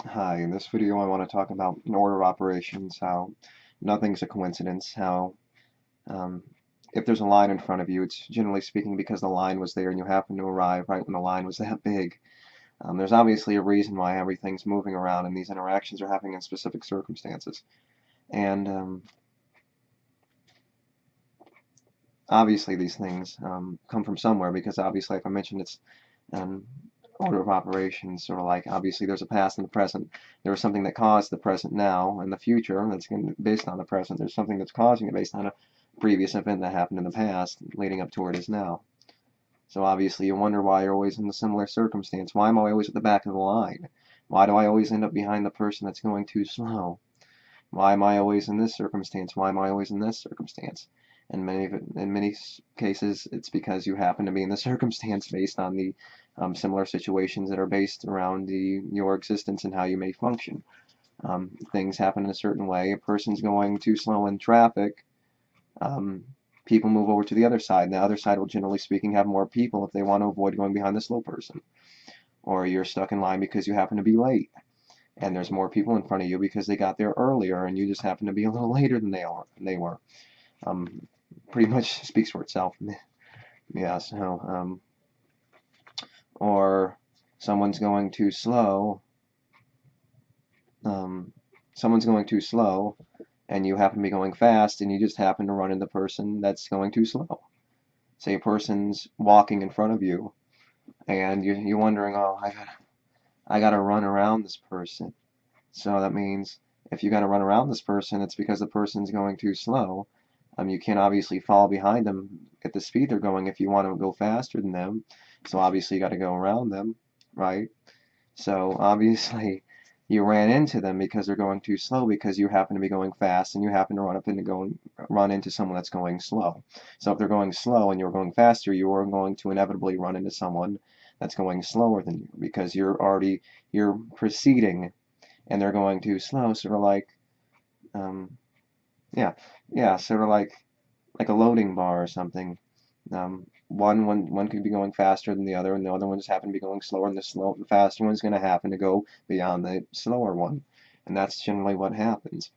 Hi, in this video I want to talk about an order of operations, how nothing's a coincidence, how um, if there's a line in front of you, it's generally speaking because the line was there and you happen to arrive right when the line was that big. There's obviously a reason why everything's moving around and these interactions are happening in specific circumstances. And obviously these things come from somewhere because obviously, like I mentioned, it's um, order of operations, sort of like obviously there's a past and the present. There was something that caused the present now and the future that's based on the present. There's something that's causing it based on a previous event that happened in the past leading up to where it is now. So obviously you wonder why you're always in a similar circumstance. Why am I always at the back of the line? Why do I always end up behind the person that's going too slow? Why am I always in this circumstance? Why am I always in this circumstance? And in many cases, it's because you happen to be in the circumstance based on the similar situations that are based around your existence and how you may function. Things happen in a certain way. A person's going too slow in traffic. Um, People move over to the other side, and the other side will, generally speaking, have more people if they want to avoid going behind the slow person. Or you're stuck in line because you happen to be late and there's more people in front of you because they got there earlier and you just happen to be a little later than they were. Um, Pretty much speaks for itself. Yeah, so, or someone's going too slow, um, someone's going too slow, and you happen to be going fast, and you just happen to run into the person that's going too slow. Say a person's walking in front of you, and you're wondering, oh, I gotta run around this person. So that means if you got to run around this person, it's because the person's going too slow. You can't obviously fall behind them at the speed they're going if you want to go faster than them. So obviously you got to go around them, right? So obviously you ran into them because they're going too slow because you happen to be going fast and you happen to run into someone that's going slow. So if they're going slow and you're going faster, you are going to inevitably run into someone that's going slower than you because you're proceeding and they're going too slow, sort of like, um, yeah, yeah, sort of like a loading bar or something. One could be going faster than the other, and the other one just happen to be going slower, and the faster one's going to happen to go beyond the slower one, and that's generally what happens.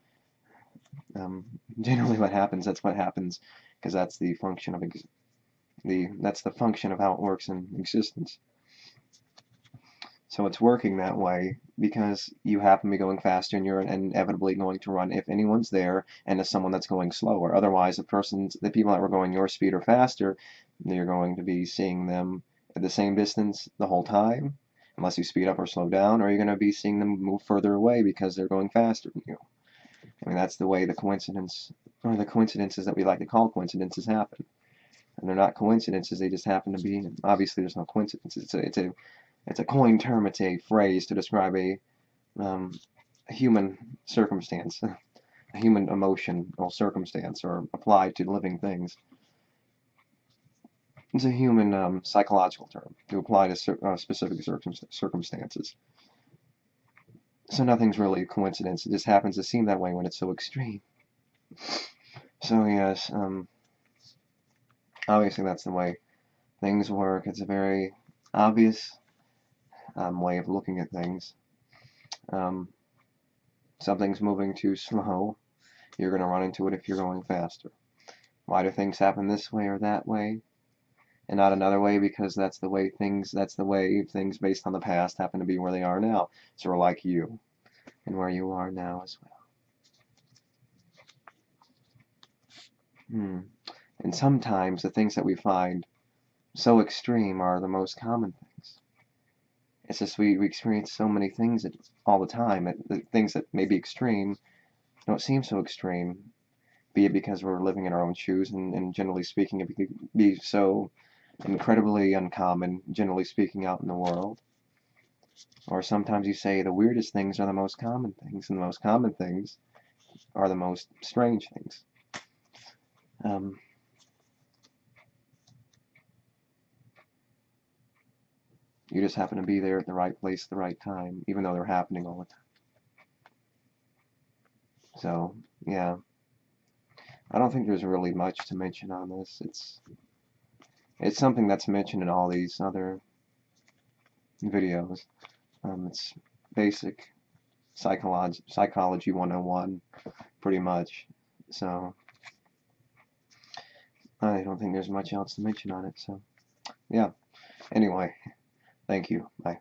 Generally, what happens. That's what happens, because that's the function of that's the function of how it works in existence. So it's working that way because you happen to be going faster and you're inevitably going to run if anyone's there and as someone that's going slower. Otherwise, the people that were going your speed or faster, you're going to be seeing them at the same distance the whole time, unless you speed up or slow down, or you're going to be seeing them move further away because they're going faster than you. I mean, that's the way the coincidence, or the coincidences that we like to call coincidences happen. And they're not coincidences, they just happen to be. Obviously, there's no coincidence. It's a coined term, it's a phrase to describe um, a human circumstance, a human emotion or circumstance, or applied to living things. It's a human psychological term to apply to specific circumstances. So nothing's really a coincidence, it just happens to seem that way when it's so extreme. So yes, obviously that's the way things work. It's a very obvious way of looking at things. Um, Something's moving too slow, you're going to run into it if you're going faster. Why do things happen this way or that way and not another way? Because that's the way things based on the past happen to be where they are now. Sort of like you and where you are now as well. And sometimes the things that we find so extreme are the most common things. It's just we experience so many things all the time. The things that may be extreme don't seem so extreme, be it because we're living in our own shoes, and generally speaking, it could be so incredibly uncommon, generally speaking, out in the world. Or sometimes you say the weirdest things are the most common things, and the most common things are the most strange things. Um, you just happen to be there at the right place at the right time, even though they're happening all the time. So, yeah, I don't think there's really much to mention on this. It's something that's mentioned in all these other videos. It's basic psychology 101, pretty much. So I don't think there's much else to mention on it. So yeah. Anyway, thank you. Bye.